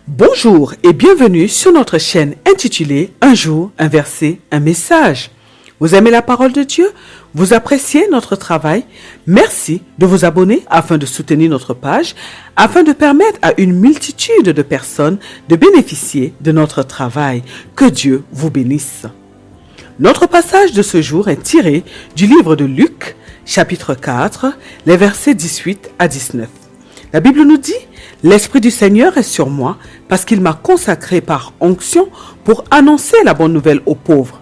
Bonjour et bienvenue sur notre chaîne intitulée Un jour, un verset, un message. Vous aimez la parole de Dieu? Vous appréciez notre travail? Merci de vous abonner afin de soutenir notre page, afin de permettre à une multitude de personnes de bénéficier de notre travail. Que Dieu vous bénisse. Notre passage de ce jour est tiré du livre de Luc, chapitre 4, les versets 18 à 19. La Bible nous dit: « L'Esprit du Seigneur est sur moi parce qu'il m'a consacré par onction pour annoncer la bonne nouvelle aux pauvres.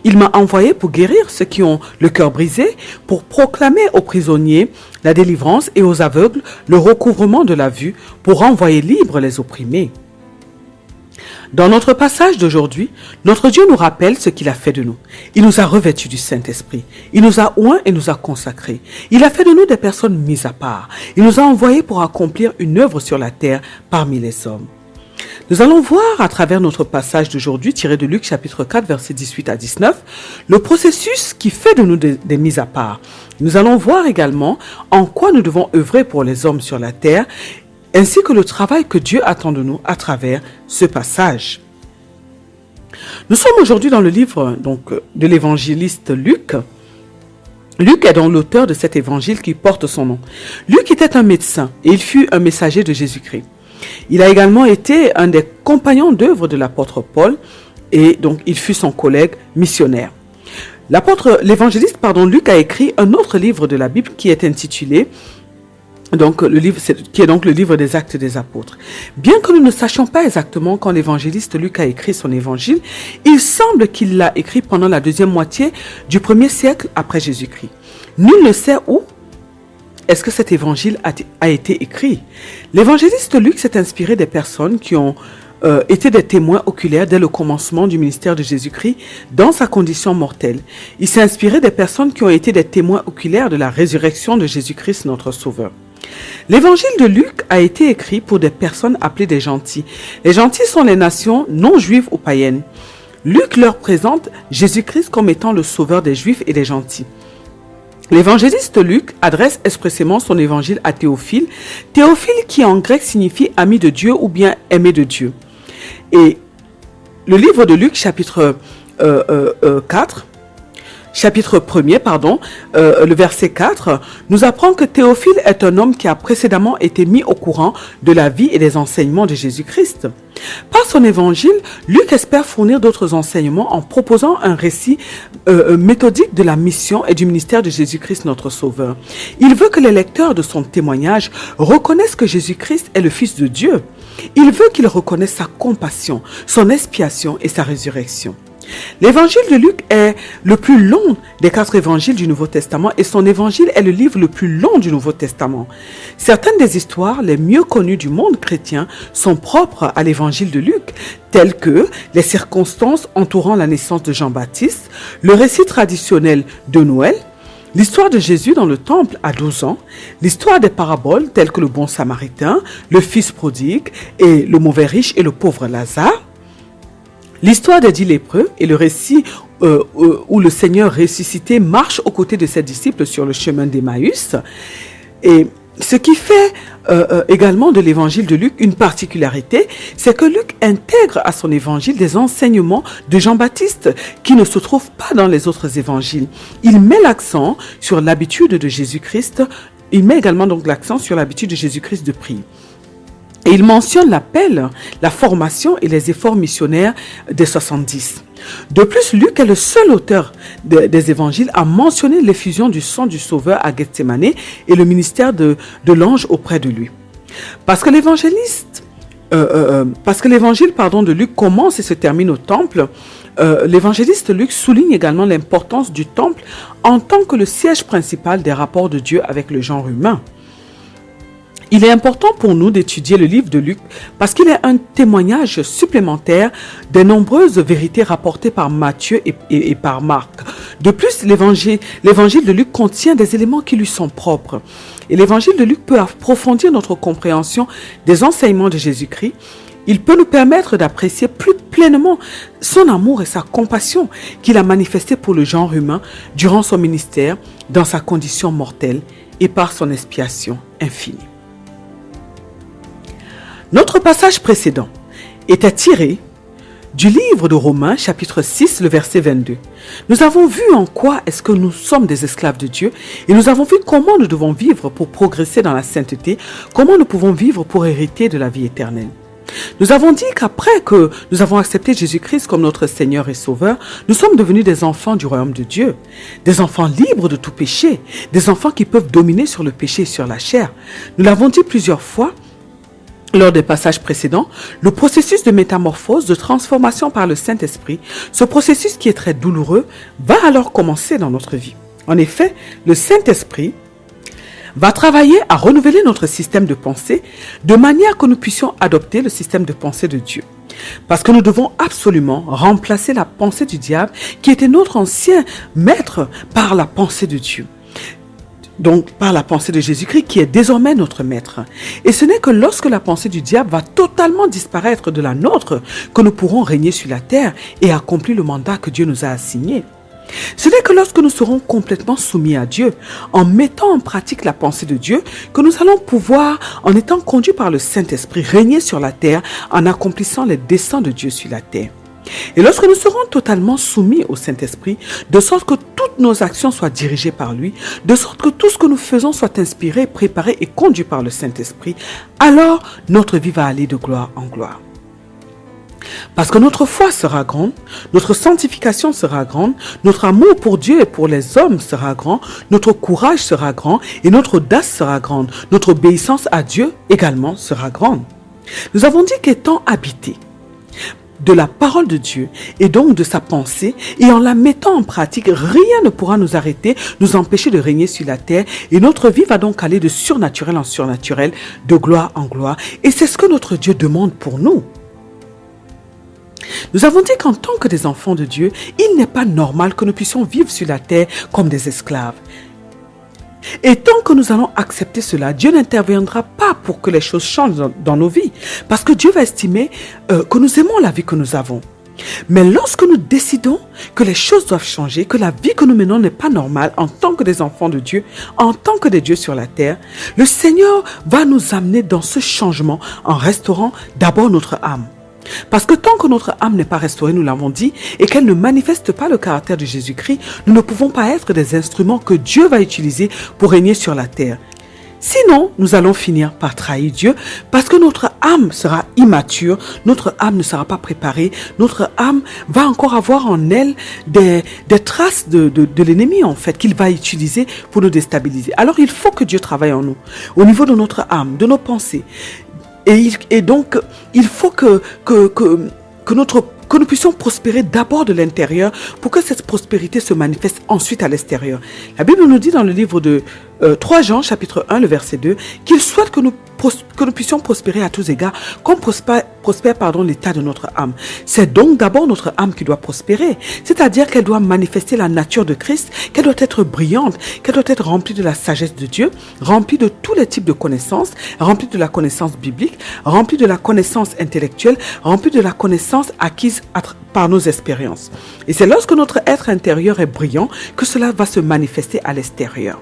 Il m'a envoyé pour guérir ceux qui ont le cœur brisé, pour proclamer aux prisonniers la délivrance et aux aveugles le recouvrement de la vue, pour renvoyer libres les opprimés. » Dans notre passage d'aujourd'hui, notre Dieu nous rappelle ce qu'il a fait de nous. Il nous a revêtus du Saint-Esprit. Il nous a oints et nous a consacrés. Il a fait de nous des personnes mises à part. Il nous a envoyés pour accomplir une œuvre sur la terre parmi les hommes. Nous allons voir à travers notre passage d'aujourd'hui, tiré de Luc chapitre 4, versets 18 à 19, le processus qui fait de nous des mises à part. Nous allons voir également en quoi nous devons œuvrer pour les hommes sur la terre, ainsi que le travail que Dieu attend de nous à travers ce passage. Nous sommes aujourd'hui dans le livre de l'évangéliste Luc. Luc est donc l'auteur de cet évangile qui porte son nom. Luc était un médecin et il fut un messager de Jésus-Christ. Il a également été un des compagnons d'œuvre de l'apôtre Paul et donc il fut son collègue missionnaire. L'évangéliste Luc a écrit un autre livre de la Bible qui est intitulé le livre des Actes des Apôtres. Bien que nous ne sachions pas exactement quand l'évangéliste Luc a écrit son évangile, il semble qu'il l'a écrit pendant la deuxième moitié du 1er siècle après Jésus-Christ. Nul ne sait où est-ce que cet évangile a été écrit. L'évangéliste Luc s'est inspiré des personnes qui ont été des témoins oculaires dès le commencement du ministère de Jésus-Christ dans sa condition mortelle. Il s'est inspiré des personnes qui ont été des témoins oculaires de la résurrection de Jésus-Christ, notre Sauveur. L'évangile de Luc a été écrit pour des personnes appelées des gentils. Les gentils sont les nations non juives ou païennes. Luc leur présente Jésus-Christ comme étant le sauveur des juifs et des gentils. L'évangéliste Luc adresse expressément son évangile à Théophile, Théophile qui en grec signifie ami de Dieu ou bien aimé de Dieu. Et le livre de Luc, chapitre 1er, le verset 4, nous apprend que Théophile est un homme qui a précédemment été mis au courant de la vie et des enseignements de Jésus-Christ. Par son évangile, Luc espère fournir d'autres enseignements en proposant un récit méthodique de la mission et du ministère de Jésus-Christ, notre Sauveur. Il veut que les lecteurs de son témoignage reconnaissent que Jésus-Christ est le Fils de Dieu. Il veut qu'ils reconnaissent sa compassion, son expiation et sa résurrection. L'évangile de Luc est le plus long des 4 évangiles du Nouveau Testament et son évangile est le livre le plus long du Nouveau Testament. Certaines des histoires les mieux connues du monde chrétien sont propres à l'évangile de Luc, telles que les circonstances entourant la naissance de Jean-Baptiste, le récit traditionnel de Noël, l'histoire de Jésus dans le temple à 12 ans, l'histoire des paraboles telles que le bon samaritain, le fils prodigue et le mauvais riche et le pauvre Lazare, l'histoire des 10 lépreux et le récit où le Seigneur ressuscité marche aux côtés de ses disciples sur le chemin d'Emmaüs. Et ce qui fait également de l'évangile de Luc une particularité, c'est que Luc intègre à son évangile des enseignements de Jean-Baptiste qui ne se trouvent pas dans les autres évangiles. Il met l'accent sur l'habitude de Jésus-Christ, il met également donc l'accent sur l'habitude de Jésus-Christ de prier. Et il mentionne l'appel, la formation et les efforts missionnaires des 70. De plus, Luc est le seul auteur des évangiles à mentionner l'effusion du sang du Sauveur à Gethsémane et le ministère de l'ange auprès de lui. Parce que l'évangile de Luc commence et se termine au temple, l'évangéliste Luc souligne également l'importance du temple en tant que le siège principal des rapports de Dieu avec le genre humain. Il est important pour nous d'étudier le livre de Luc parce qu'il est un témoignage supplémentaire des nombreuses vérités rapportées par Matthieu et par Marc. De plus, l'évangile de Luc contient des éléments qui lui sont propres. Et l'évangile de Luc peut approfondir notre compréhension des enseignements de Jésus-Christ. Il peut nous permettre d'apprécier plus pleinement son amour et sa compassion qu'il a manifesté pour le genre humain durant son ministère, dans sa condition mortelle et par son expiation infinie. Notre passage précédent était tiré du livre de Romains, chapitre 6, le verset 22. Nous avons vu en quoi est-ce que nous sommes des esclaves de Dieu et nous avons vu comment nous devons vivre pour progresser dans la sainteté, comment nous pouvons vivre pour hériter de la vie éternelle. Nous avons dit qu'après que nous avons accepté Jésus-Christ comme notre Seigneur et Sauveur, nous sommes devenus des enfants du royaume de Dieu, des enfants libres de tout péché, des enfants qui peuvent dominer sur le péché et sur la chair. Nous l'avons dit plusieurs fois lors des passages précédents, le processus de métamorphose, de transformation par le Saint-Esprit, ce processus qui est très douloureux, va alors commencer dans notre vie. En effet, le Saint-Esprit va travailler à renouveler notre système de pensée de manière que nous puissions adopter le système de pensée de Dieu. Parce que nous devons absolument remplacer la pensée du diable qui était notre ancien maître par la pensée de Dieu. Donc par la pensée de Jésus-Christ qui est désormais notre maître. Et ce n'est que lorsque la pensée du diable va totalement disparaître de la nôtre que nous pourrons régner sur la terre et accomplir le mandat que Dieu nous a assigné. Ce n'est que lorsque nous serons complètement soumis à Dieu, en mettant en pratique la pensée de Dieu, que nous allons pouvoir, en étant conduits par le Saint-Esprit, régner sur la terre en accomplissant les desseins de Dieu sur la terre. Et lorsque nous serons totalement soumis au Saint-Esprit, de sorte que toutes nos actions soient dirigées par lui, de sorte que tout ce que nous faisons soit inspiré, préparé et conduit par le Saint-Esprit, alors notre vie va aller de gloire en gloire. Parce que notre foi sera grande, notre sanctification sera grande, notre amour pour Dieu et pour les hommes sera grand, notre courage sera grand et notre audace sera grande, notre obéissance à Dieu également sera grande. Nous avons dit qu'étant habités de la parole de Dieu et donc de sa pensée et en la mettant en pratique, rien ne pourra nous arrêter, nous empêcher de régner sur la terre et notre vie va donc aller de surnaturel en surnaturel, de gloire en gloire et c'est ce que notre Dieu demande pour nous. Nous avons dit qu'en tant que des enfants de Dieu, il n'est pas normal que nous puissions vivre sur la terre comme des esclaves. Et tant que nous allons accepter cela, Dieu n'interviendra pas pour que les choses changent dans nos vies. Parce que Dieu va estimer que nous aimons la vie que nous avons. Mais lorsque nous décidons que les choses doivent changer, que la vie que nous menons n'est pas normale en tant que des enfants de Dieu, en tant que des dieux sur la terre, le Seigneur va nous amener dans ce changement en restaurant d'abord notre âme. Parce que tant que notre âme n'est pas restaurée, nous l'avons dit, et qu'elle ne manifeste pas le caractère de Jésus-Christ, nous ne pouvons pas être des instruments que Dieu va utiliser pour régner sur la terre. Sinon, nous allons finir par trahir Dieu parce que notre âme sera immature, notre âme ne sera pas préparée, notre âme va encore avoir en elle des traces de l'ennemi en fait qu'il va utiliser pour nous déstabiliser. Alors il faut que Dieu travaille en nous, au niveau de notre âme, de nos pensées. Et donc, il faut que nous puissions prospérer d'abord de l'intérieur pour que cette prospérité se manifeste ensuite à l'extérieur. La Bible nous dit dans le livre de 3 Jean, chapitre 1, le verset 2, qu'il souhaite que nous puissions prospérer à tous égards, comme prospère l'état de notre âme. C'est donc d'abord notre âme qui doit prospérer, c'est-à-dire qu'elle doit manifester la nature de Christ, qu'elle doit être brillante, qu'elle doit être remplie de la sagesse de Dieu, remplie de tous les types de connaissances, remplie de la connaissance biblique, remplie de la connaissance intellectuelle, remplie de la connaissance acquise par nos expériences. Et c'est lorsque notre être intérieur est brillant que cela va se manifester à l'extérieur.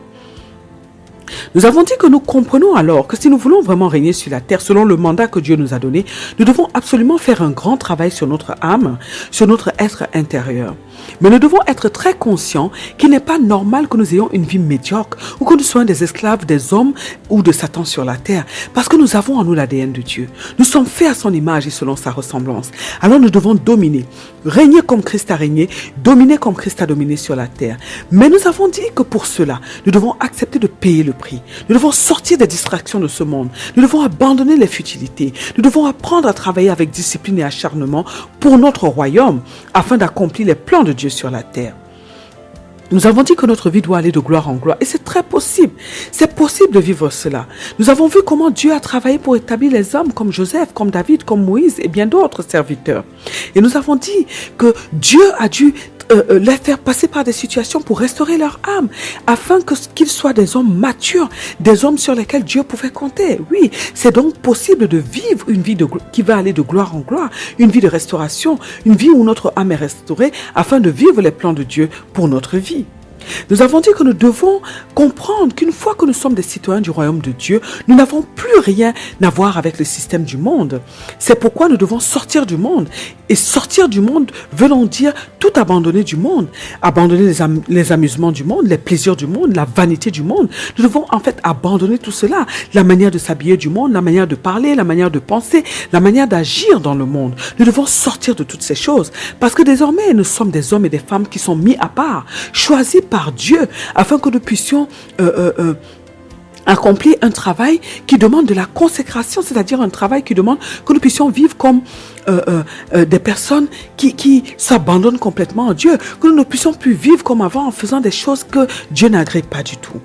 Nous avons dit que nous comprenons alors que si nous voulons vraiment régner sur la terre selon le mandat que Dieu nous a donné, nous devons absolument faire un grand travail sur notre âme, sur notre être intérieur. Mais nous devons être très conscients qu'il n'est pas normal que nous ayons une vie médiocre ou que nous soyons des esclaves des hommes ou de Satan sur la terre parce que nous avons en nous l'ADN de Dieu. Nous sommes faits à son image et selon sa ressemblance. Alors nous devons dominer, régner comme Christ a régné, dominer comme Christ a dominé sur la terre. Mais nous avons dit que pour cela, nous devons accepter de payer le prix. Nous devons sortir des distractions de ce monde. Nous devons abandonner les futilités. Nous devons apprendre à travailler avec discipline et acharnement pour notre royaume afin d'accomplir les plans de Dieu sur la terre. Nous avons dit que notre vie doit aller de gloire en gloire et c'est très possible. C'est possible de vivre cela. Nous avons vu comment Dieu a travaillé pour établir les hommes comme Joseph, comme David, comme Moïse et bien d'autres serviteurs. Et nous avons dit que Dieu a dû les faire passer par des situations pour restaurer leur âme, afin qu'ils soient des hommes matures, des hommes sur lesquels Dieu pouvait compter. Oui, c'est donc possible de vivre une vie qui va aller de gloire en gloire, une vie de restauration, une vie où notre âme est restaurée, afin de vivre les plans de Dieu pour notre vie. Nous avons dit que nous devons comprendre qu'une fois que nous sommes des citoyens du royaume de Dieu, nous n'avons plus rien à voir avec le système du monde. C'est pourquoi nous devons sortir du monde. Et sortir du monde veut donc dire tout abandonner du monde, abandonner les amusements du monde, les plaisirs du monde, la vanité du monde. Nous devons en fait abandonner tout cela, la manière de s'habiller du monde, la manière de parler, la manière de penser, la manière d'agir dans le monde. Nous devons sortir de toutes ces choses parce que désormais nous sommes des hommes et des femmes qui sont mis à part, choisis par Dieu afin que nous puissions accomplir un travail qui demande de la consécration, c'est-à-dire un travail qui demande que nous puissions vivre comme des personnes qui s'abandonnent complètement à Dieu, que nous ne puissions plus vivre comme avant en faisant des choses que Dieu n'agrée pas du tout.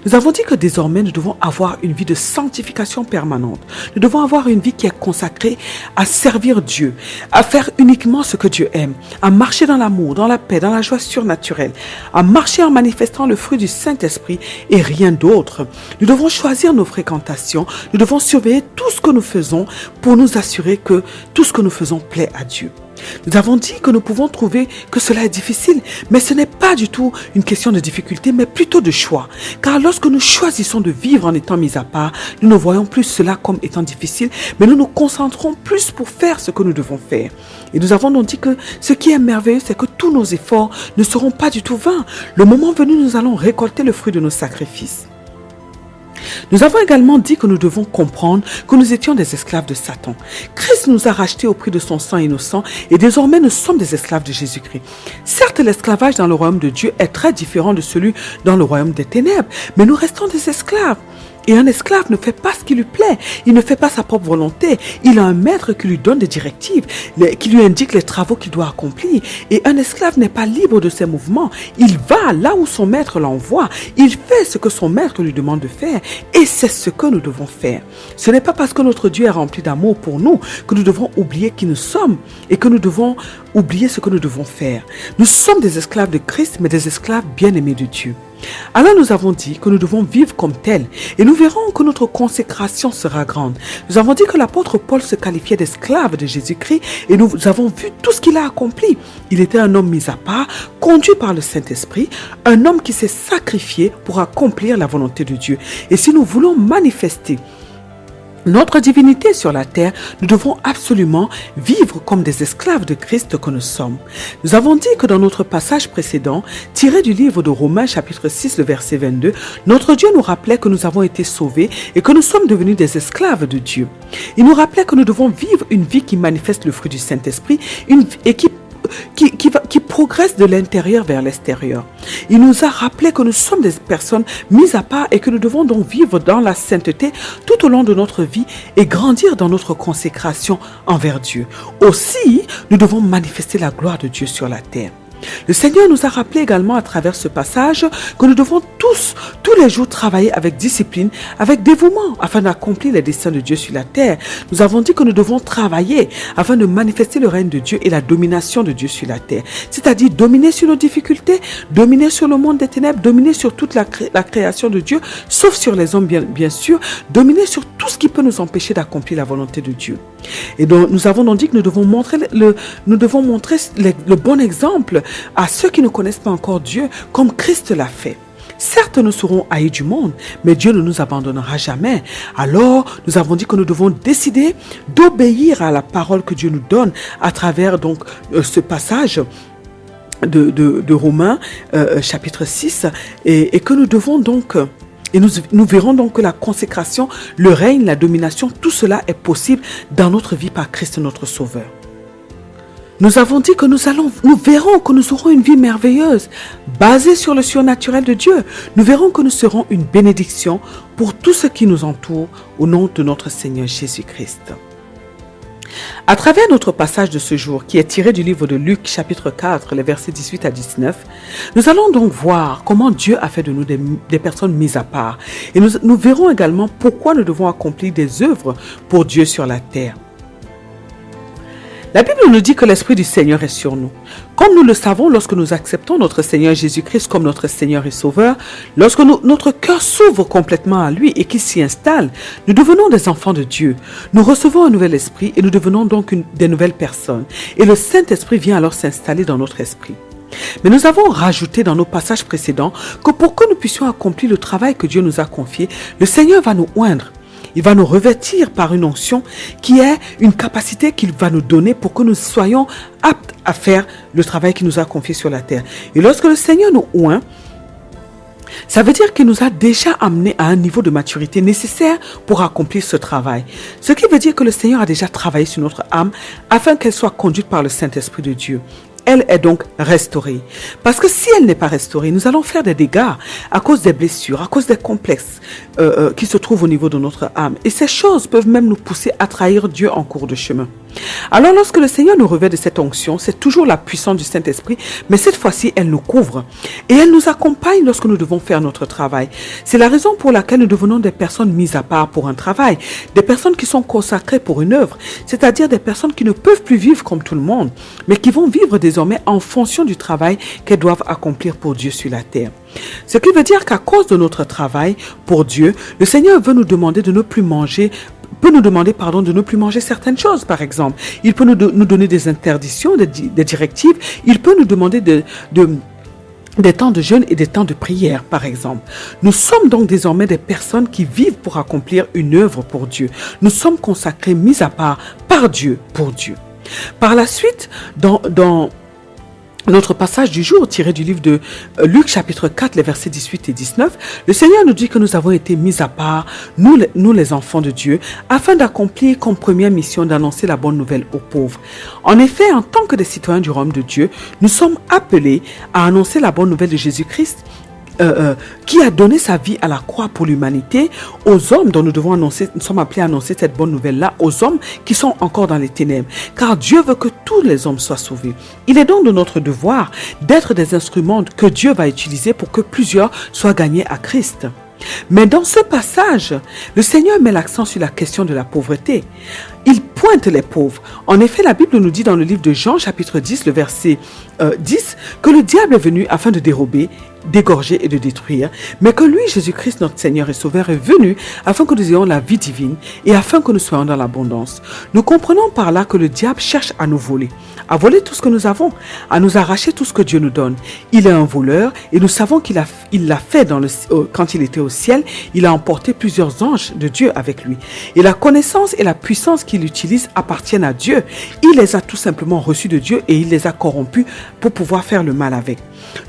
Nous avons dit que désormais, nous devons avoir une vie de sanctification permanente. Nous devons avoir une vie qui est consacrée à servir Dieu, à faire uniquement ce que Dieu aime, à marcher dans l'amour, dans la paix, dans la joie surnaturelle, à marcher en manifestant le fruit du Saint-Esprit et rien d'autre. Nous devons choisir nos fréquentations, nous devons surveiller tout ce que nous faisons pour nous assurer que tout ce que nous faisons plaît à Dieu. Nous avons dit que nous pouvons trouver que cela est difficile, mais ce n'est pas du tout une question de difficulté, mais plutôt de choix. Car lorsque nous choisissons de vivre en étant mis à part, nous ne voyons plus cela comme étant difficile, mais nous nous concentrons plus pour faire ce que nous devons faire. Et nous avons donc dit que ce qui est merveilleux, c'est que tous nos efforts ne seront pas du tout vains. Le moment venu, nous allons récolter le fruit de nos sacrifices. Nous avons également dit que nous devons comprendre que nous étions des esclaves de Satan. Christ nous a rachetés au prix de son sang innocent et désormais nous sommes des esclaves de Jésus-Christ. Certes, l'esclavage dans le royaume de Dieu est très différent de celui dans le royaume des ténèbres, mais nous restons des esclaves. Et un esclave ne fait pas ce qui lui plaît, il ne fait pas sa propre volonté, il a un maître qui lui donne des directives, qui lui indique les travaux qu'il doit accomplir. Et un esclave n'est pas libre de ses mouvements, il va là où son maître l'envoie, il fait ce que son maître lui demande de faire et c'est ce que nous devons faire. Ce n'est pas parce que notre Dieu est rempli d'amour pour nous que nous devons oublier qui nous sommes et que nous devons oublier ce que nous devons faire. Nous sommes des esclaves de Christ, mais des esclaves bien-aimés de Dieu. Alors nous avons dit que nous devons vivre comme tels et nous verrons que notre consécration sera grande. Nous avons dit que l'apôtre Paul se qualifiait d'esclave de Jésus-Christ et nous avons vu tout ce qu'il a accompli. Il était un homme mis à part, conduit par le Saint-Esprit, un homme qui s'est sacrifié pour accomplir la volonté de Dieu. Et si nous voulons manifester notre divinité sur la terre, nous devons absolument vivre comme des esclaves de Christ que nous sommes. Nous avons dit que dans notre passage précédent, tiré du livre de Romains chapitre 6, le verset 22, notre Dieu nous rappelait que nous avons été sauvés et que nous sommes devenus des esclaves de Dieu. Il nous rappelait que nous devons vivre une vie qui manifeste le fruit du Saint-Esprit et qui progresse de l'intérieur vers l'extérieur. Il nous a rappelé que nous sommes des personnes mises à part et que nous devons donc vivre dans la sainteté tout au long de notre vie et grandir dans notre consécration envers Dieu. Aussi, nous devons manifester la gloire de Dieu sur la terre. Le Seigneur nous a rappelé également à travers ce passage que nous devons tous les jours travailler avec discipline, avec dévouement afin d'accomplir les desseins de Dieu sur la terre. Nous avons dit que nous devons travailler afin de manifester le règne de Dieu et la domination de Dieu sur la terre. C'est-à-dire dominer sur nos difficultés, dominer sur le monde des ténèbres, dominer sur toute la création de Dieu, sauf sur les hommes bien sûr, dominer sur tout ce qui peut nous empêcher d'accomplir la volonté de Dieu. Et donc nous avons donc dit que nous devons montrer le bon exemple à ceux qui ne connaissent pas encore Dieu comme Christ l'a fait. Certes, nous serons haïs du monde, mais Dieu ne nous abandonnera jamais. Alors, nous avons dit que nous devons décider d'obéir à la parole que Dieu nous donne à travers donc ce passage de Romains chapitre 6 et que nous devons donc... Et nous verrons donc que la consécration, le règne, la domination, tout cela est possible dans notre vie par Christ notre Sauveur. Nous avons dit que nous verrons que nous aurons une vie merveilleuse, basée sur le surnaturel de Dieu. Nous verrons que nous serons une bénédiction pour tous ceux qui nous entourent au nom de notre Seigneur Jésus-Christ. À travers notre passage de ce jour, qui est tiré du livre de Luc, chapitre 4, les versets 18 à 19, nous allons donc voir comment Dieu a fait de nous des personnes mises à part. Et nous verrons également pourquoi nous devons accomplir des œuvres pour Dieu sur la terre. La Bible nous dit que l'Esprit du Seigneur est sur nous. Comme nous le savons, lorsque nous acceptons notre Seigneur Jésus-Christ comme notre Seigneur et Sauveur, lorsque notre cœur s'ouvre complètement à lui et qu'il s'y installe, nous devenons des enfants de Dieu. Nous recevons un nouvel esprit et nous devenons donc des nouvelles personnes. Et le Saint-Esprit vient alors s'installer dans notre esprit. Mais nous avons rajouté dans nos passages précédents que pour que nous puissions accomplir le travail que Dieu nous a confié, le Seigneur va nous oindre. Il va nous revêtir par une onction qui est une capacité qu'il va nous donner pour que nous soyons aptes à faire le travail qu'il nous a confié sur la terre. Et lorsque le Seigneur nous oint, ça veut dire qu'il nous a déjà amenés à un niveau de maturité nécessaire pour accomplir ce travail. Ce qui veut dire que le Seigneur a déjà travaillé sur notre âme afin qu'elle soit conduite par le Saint-Esprit de Dieu. Elle est donc restaurée. Parce que si elle n'est pas restaurée, nous allons faire des dégâts à cause des blessures, à cause des complexes qui se trouvent au niveau de notre âme. Et ces choses peuvent même nous pousser à trahir Dieu en cours de chemin. Alors lorsque le Seigneur nous revêt de cette onction, c'est toujours la puissance du Saint-Esprit, mais cette fois-ci, elle nous couvre. Et elle nous accompagne lorsque nous devons faire notre travail. C'est la raison pour laquelle nous devenons des personnes mises à part pour un travail, des personnes qui sont consacrées pour une œuvre, c'est-à-dire des personnes qui ne peuvent plus vivre comme tout le monde, mais qui vont vivre désormais en fonction du travail qu'elles doivent accomplir pour Dieu sur la terre. Ce qui veut dire qu'à cause de notre travail pour Dieu, le Seigneur veut nous demander de ne plus manger de ne plus manger certaines choses, par exemple. Il peut nous donner des interdictions, des directives. Il peut nous demander des temps de jeûne et des temps de prière, par exemple. Nous sommes donc désormais des personnes qui vivent pour accomplir une œuvre pour Dieu. Nous sommes consacrés, mis à part par Dieu, pour Dieu. Par la suite, dans notre passage du jour tiré du livre de Luc chapitre 4, les versets 18 et 19, le Seigneur nous dit que nous avons été mis à part, nous les enfants de Dieu, afin d'accomplir comme première mission d'annoncer la bonne nouvelle aux pauvres. En effet, en tant que des citoyens du royaume de Dieu, nous sommes appelés à annoncer la bonne nouvelle de Jésus-Christ, qui a donné sa vie à la croix pour l'humanité, aux hommes dont nous sommes appelés à annoncer cette bonne nouvelle-là, aux hommes qui sont encore dans les ténèbres. Car Dieu veut que tous les hommes soient sauvés. Il est donc de notre devoir d'être des instruments que Dieu va utiliser pour que plusieurs soient gagnés à Christ. Mais dans ce passage, le Seigneur met l'accent sur la question de la pauvreté. Il pointe les pauvres. En effet, la Bible nous dit dans le livre de Jean, chapitre 10, le verset 10, que le diable est venu afin de dérober, d'égorger et de détruire, mais que lui, Jésus-Christ, notre Seigneur et Sauveur, est venu afin que nous ayons la vie divine et afin que nous soyons dans l'abondance. Nous comprenons par là que le diable cherche à nous voler, à voler tout ce que nous avons, à nous arracher tout ce que Dieu nous donne. Il est un voleur et nous savons qu'il l'a fait quand il était au ciel. Il a emporté plusieurs anges de Dieu avec lui. Et la connaissance et la puissance qu'il utilise appartiennent à Dieu. Il les a tout simplement reçus de Dieu et il les a corrompus pour pouvoir faire le mal avec.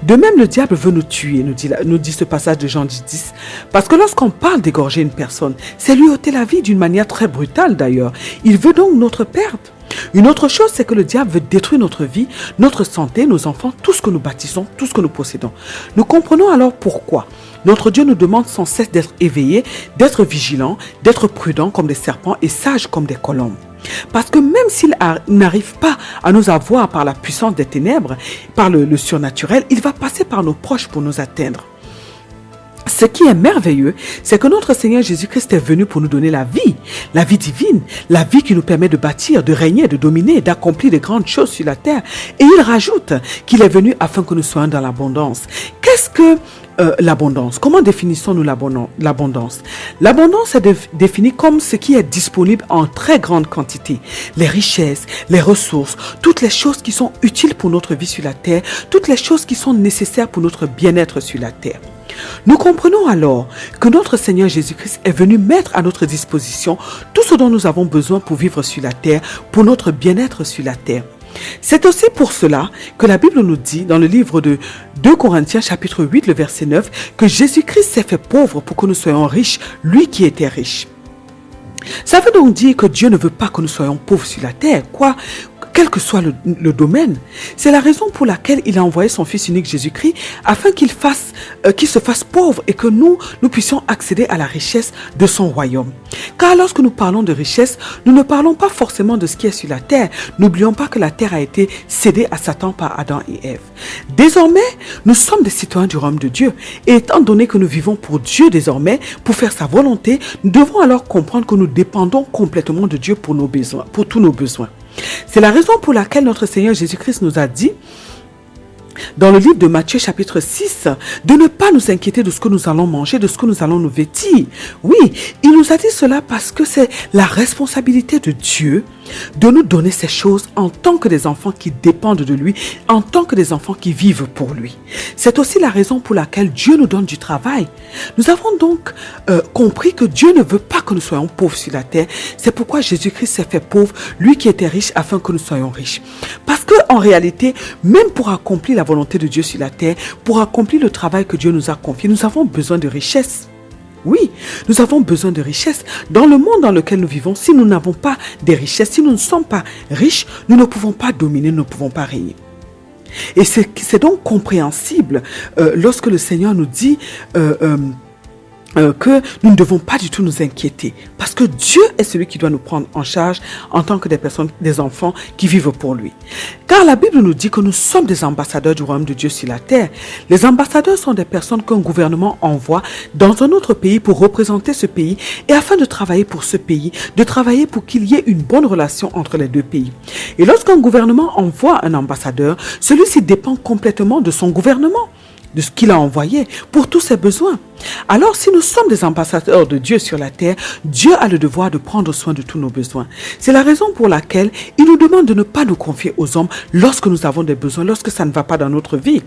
De même, le diable veut nous tuer, nous dit ce passage de Jean 10. Parce que lorsqu'on parle d'égorger une personne, c'est lui ôter la vie d'une manière très brutale d'ailleurs. Il veut donc notre perte. Une autre chose, c'est que le diable veut détruire notre vie, notre santé, nos enfants, tout ce que nous bâtissons, tout ce que nous possédons. Nous comprenons alors pourquoi notre Dieu nous demande sans cesse d'être éveillés, d'être vigilants, d'être prudents comme des serpents et sages comme des colombes. Parce que même s'il n'arrive pas à nous avoir par la puissance des ténèbres, par le surnaturel, il va passer par nos proches pour nous atteindre. Ce qui est merveilleux, c'est que notre Seigneur Jésus-Christ est venu pour nous donner la vie divine, la vie qui nous permet de bâtir, de régner, de dominer, d'accomplir de grandes choses sur la terre. Et il rajoute qu'il est venu afin que nous soyons dans l'abondance. Qu'est-ce que l'abondance? Comment définissons-nous l'abondance? L'abondance est définie comme ce qui est disponible en très grande quantité. Les richesses, les ressources, toutes les choses qui sont utiles pour notre vie sur la terre, toutes les choses qui sont nécessaires pour notre bien-être sur la terre. Nous comprenons alors que notre Seigneur Jésus-Christ est venu mettre à notre disposition tout ce dont nous avons besoin pour vivre sur la terre, pour notre bien-être sur la terre. C'est aussi pour cela que la Bible nous dit dans le livre de 2 Corinthiens chapitre 8, le verset 9, que Jésus-Christ s'est fait pauvre pour que nous soyons riches, lui qui était riche. Ça veut donc dire que Dieu ne veut pas que nous soyons pauvres sur la terre, quel que soit le domaine. C'est la raison pour laquelle il a envoyé son Fils unique Jésus-Christ afin qu'il se fasse pauvre et que nous puissions accéder à la richesse de son royaume. Car lorsque nous parlons de richesse, nous ne parlons pas forcément de ce qui est sur la terre. N'oublions pas que la terre a été cédée à Satan par Adam et Ève. Désormais, nous sommes des citoyens du royaume de Dieu. Et étant donné que nous vivons pour Dieu désormais, pour faire sa volonté, nous devons alors comprendre que nous dépendons complètement de Dieu pour tous nos besoins. C'est la raison pour laquelle notre Seigneur Jésus-Christ nous a dit dans le livre de Matthieu chapitre 6, de ne pas nous inquiéter de ce que nous allons manger, de ce que nous allons nous vêtir. Oui, il nous a dit cela parce que c'est la responsabilité de Dieu de nous donner ces choses en tant que des enfants qui dépendent de lui, en tant que des enfants qui vivent pour lui. C'est aussi la raison pour laquelle Dieu nous donne du travail. Nous avons donc compris que Dieu ne veut pas que nous soyons pauvres sur la terre. C'est pourquoi Jésus-Christ s'est fait pauvre, lui qui était riche, afin que nous soyons riches. Parce que en réalité, même pour accomplir la volonté de Dieu sur la terre, pour accomplir le travail que Dieu nous a confié, nous avons besoin de richesses. Oui, nous avons besoin de richesses. Dans le monde dans lequel nous vivons, si nous n'avons pas de richesses, si nous ne sommes pas riches, nous ne pouvons pas dominer, nous ne pouvons pas régner. Et c'est donc compréhensible lorsque le Seigneur nous dit que nous ne devons pas du tout nous inquiéter, parce que Dieu est celui qui doit nous prendre en charge en tant que des personnes, des enfants qui vivent pour lui. Car la Bible nous dit que nous sommes des ambassadeurs du royaume de Dieu sur la terre. Les ambassadeurs sont des personnes qu'un gouvernement envoie dans un autre pays pour représenter ce pays et afin de travailler pour ce pays, de travailler pour qu'il y ait une bonne relation entre les deux pays. Et lorsqu'un gouvernement envoie un ambassadeur, celui-ci dépend complètement de son gouvernement, de ce qu'il a envoyé pour tous ses besoins. Alors, si nous sommes des ambassadeurs de Dieu sur la terre, Dieu a le devoir de prendre soin de tous nos besoins. C'est la raison pour laquelle il nous demande de ne pas nous confier aux hommes lorsque nous avons des besoins, lorsque ça ne va pas dans notre vie,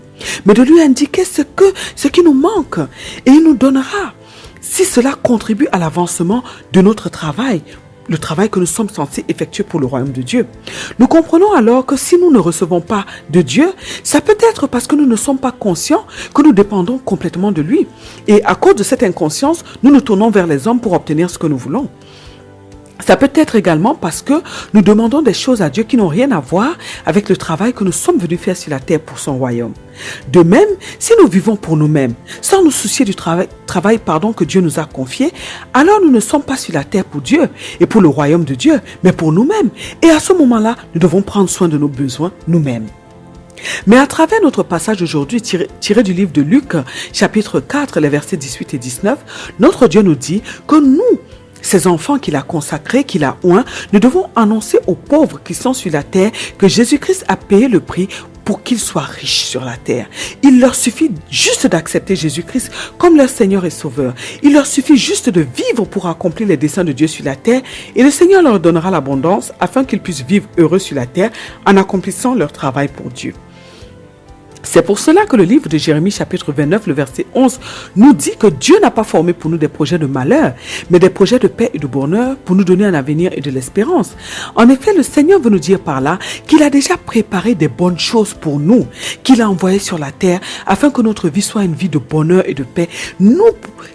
mais de lui indiquer ce qui nous manque, et il nous donnera, si cela contribue à l'avancement de notre travail, le travail que nous sommes censés effectuer pour le royaume de Dieu. Nous comprenons alors que si nous ne recevons pas de Dieu, ça peut être parce que nous ne sommes pas conscients que nous dépendons complètement de lui. Et à cause de cette inconscience, nous nous tournons vers les hommes pour obtenir ce que nous voulons. Ça peut être également parce que nous demandons des choses à Dieu qui n'ont rien à voir avec le travail que nous sommes venus faire sur la terre pour son royaume. De même, si nous vivons pour nous-mêmes, sans nous soucier du travail que Dieu nous a confié, alors nous ne sommes pas sur la terre pour Dieu et pour le royaume de Dieu, mais pour nous-mêmes. Et à ce moment-là, nous devons prendre soin de nos besoins nous-mêmes. Mais à travers notre passage aujourd'hui tiré du livre de Luc, chapitre 4, les versets 18 et 19, notre Dieu nous dit que nous, ces enfants qu'il a consacrés, qu'il a oints, nous devons annoncer aux pauvres qui sont sur la terre que Jésus-Christ a payé le prix pour qu'ils soient riches sur la terre. Il leur suffit juste d'accepter Jésus-Christ comme leur Seigneur et Sauveur. Il leur suffit juste de vivre pour accomplir les desseins de Dieu sur la terre et le Seigneur leur donnera l'abondance afin qu'ils puissent vivre heureux sur la terre en accomplissant leur travail pour Dieu. C'est pour cela que le livre de Jérémie chapitre 29, le verset 11, nous dit que Dieu n'a pas formé pour nous des projets de malheur, mais des projets de paix et de bonheur pour nous donner un avenir et de l'espérance. En effet, le Seigneur veut nous dire par là qu'il a déjà préparé des bonnes choses pour nous, qu'il a envoyées sur la terre afin que notre vie soit une vie de bonheur et de paix. Nous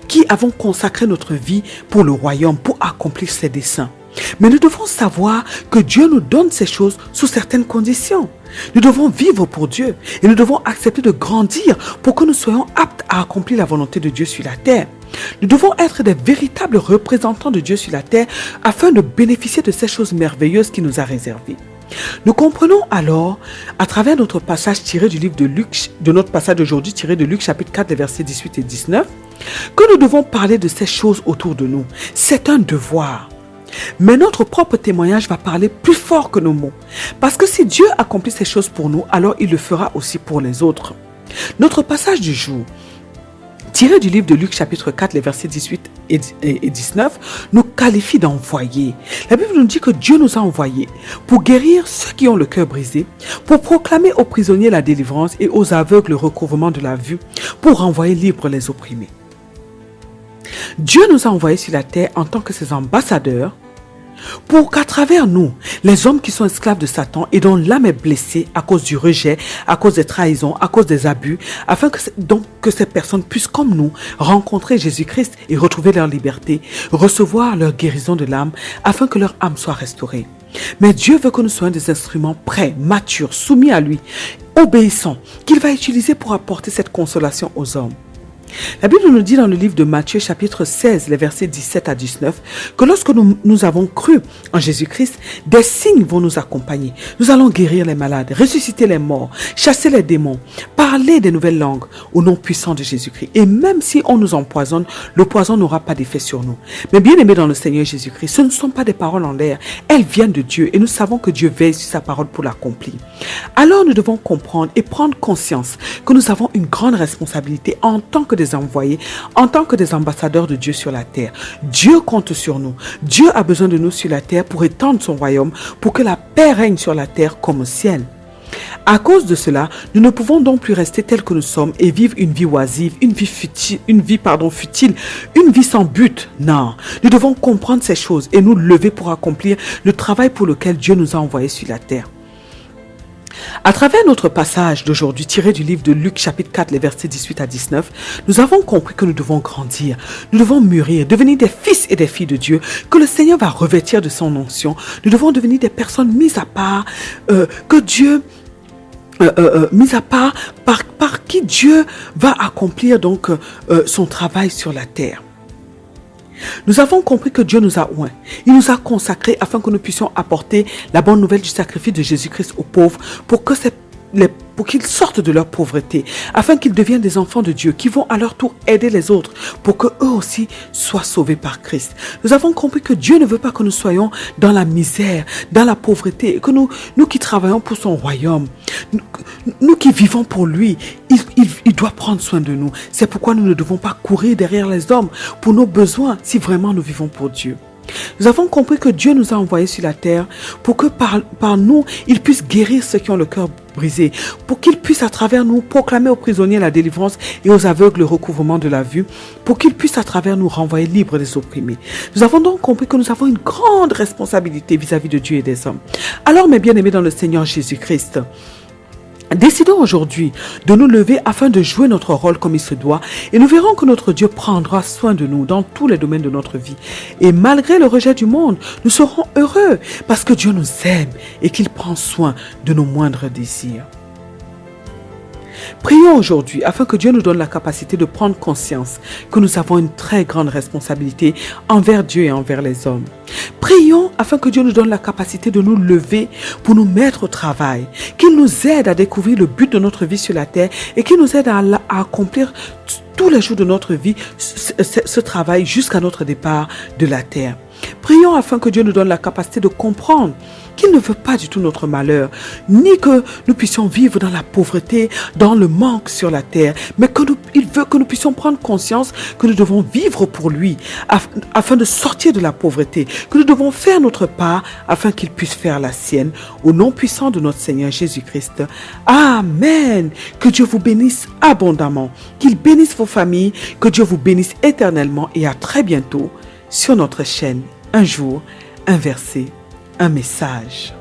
qui avons consacré notre vie pour le royaume, pour accomplir ses desseins. Mais nous devons savoir que Dieu nous donne ces choses sous certaines conditions. Nous devons vivre pour Dieu et nous devons accepter de grandir pour que nous soyons aptes à accomplir la volonté de Dieu sur la terre. Nous devons être des véritables représentants de Dieu sur la terre afin de bénéficier de ces choses merveilleuses qu'il nous a réservées. Nous comprenons alors, à travers notre passage tiré du livre de Luc, de notre passage d'aujourd'hui tiré de Luc chapitre 4, versets 18 et 19, que nous devons parler de ces choses autour de nous. C'est un devoir. Mais notre propre témoignage va parler plus fort que nos mots. Parce que si Dieu accomplit ces choses pour nous, alors il le fera aussi pour les autres. Notre passage du jour, tiré du livre de Luc chapitre 4, les versets 18 et 19, nous qualifie d'envoyés. La Bible nous dit que Dieu nous a envoyés pour guérir ceux qui ont le cœur brisé, pour proclamer aux prisonniers la délivrance et aux aveugles le recouvrement de la vue, pour renvoyer libres les opprimés. Dieu nous a envoyés sur la terre en tant que ses ambassadeurs pour qu'à travers nous, les hommes qui sont esclaves de Satan et dont l'âme est blessée à cause du rejet, à cause des trahisons, à cause des abus, afin que ces personnes puissent, comme nous, rencontrer Jésus-Christ et retrouver leur liberté, recevoir leur guérison de l'âme, afin que leur âme soit restaurée. Mais Dieu veut que nous soyons des instruments prêts, matures, soumis à lui, obéissants, qu'il va utiliser pour apporter cette consolation aux hommes. La Bible nous dit dans le livre de Matthieu chapitre 16, les versets 17 à 19, que lorsque nous avons cru en Jésus-Christ, des signes vont nous accompagner. Nous allons guérir les malades, ressusciter les morts, chasser les démons, parler des nouvelles langues au nom puissant de Jésus-Christ. Et même si on nous empoisonne, le poison n'aura pas d'effet sur nous. Mais bien aimés dans le Seigneur Jésus-Christ, ce ne sont pas des paroles en l'air. Elles viennent de Dieu et nous savons que Dieu veille sur sa parole pour l'accomplir. Alors nous devons comprendre et prendre conscience que nous avons une grande responsabilité en tant que des envoyés, en tant que des ambassadeurs de Dieu sur la terre. Dieu compte sur nous. Dieu a besoin de nous sur la terre pour étendre son royaume, pour que la paix règne sur la terre comme au ciel. À cause de cela, nous ne pouvons donc plus rester tels que nous sommes et vivre une vie oisive, une vie futile, une vie sans but. Non, nous devons comprendre ces choses et nous lever pour accomplir le travail pour lequel Dieu nous a envoyés sur la terre. À travers notre passage d'aujourd'hui tiré du livre de Luc chapitre 4, les versets 18 à 19, nous avons compris que nous devons grandir, nous devons mûrir, devenir des fils et des filles de Dieu, que le Seigneur va revêtir de son onction. Nous devons devenir des personnes mises à part, que Dieu... mis à part par qui Dieu va accomplir donc son travail sur la terre. Nous avons compris que Dieu nous a oints. Il nous a consacrés afin que nous puissions apporter la bonne nouvelle du sacrifice de Jésus-Christ aux pauvres pour qu'ils sortent de leur pauvreté, afin qu'ils deviennent des enfants de Dieu qui vont à leur tour aider les autres pour qu'eux aussi soient sauvés par Christ. Nous avons compris que Dieu ne veut pas que nous soyons dans la misère, dans la pauvreté, que nous qui travaillons pour son royaume, nous qui vivons pour lui, il doit prendre soin de nous. C'est pourquoi nous ne devons pas courir derrière les hommes pour nos besoins si vraiment nous vivons pour Dieu. Nous avons compris que Dieu nous a envoyés sur la terre pour que par nous, il puisse guérir ceux qui ont le cœur brisé, pour qu'il puisse à travers nous proclamer aux prisonniers la délivrance et aux aveugles le recouvrement de la vue, pour qu'il puisse à travers nous renvoyer libres des opprimés. Nous avons donc compris que nous avons une grande responsabilité vis-à-vis de Dieu et des hommes. Alors mes bien-aimés dans le Seigneur Jésus-Christ, décidons aujourd'hui de nous lever afin de jouer notre rôle comme il se doit et nous verrons que notre Dieu prendra soin de nous dans tous les domaines de notre vie. Et malgré le rejet du monde, nous serons heureux parce que Dieu nous aime et qu'il prend soin de nos moindres désirs. Prions aujourd'hui afin que Dieu nous donne la capacité de prendre conscience que nous avons une très grande responsabilité envers Dieu et envers les hommes. Prions afin que Dieu nous donne la capacité de nous lever pour nous mettre au travail, qu'il nous aide à découvrir le but de notre vie sur la terre et qu'il nous aide à accomplir tous les jours de notre vie ce travail jusqu'à notre départ de la terre. Prions afin que Dieu nous donne la capacité de comprendre qu'il ne veut pas du tout notre malheur, ni que nous puissions vivre dans la pauvreté, dans le manque sur la terre, mais qu'il veut que nous puissions prendre conscience que nous devons vivre pour lui, afin de sortir de la pauvreté, que nous devons faire notre part, afin qu'il puisse faire la sienne, au nom puissant de notre Seigneur Jésus-Christ. Amen. Que Dieu vous bénisse abondamment, qu'il bénisse vos familles, que Dieu vous bénisse éternellement et à très bientôt sur notre chaîne. Un jour, un verset, un message.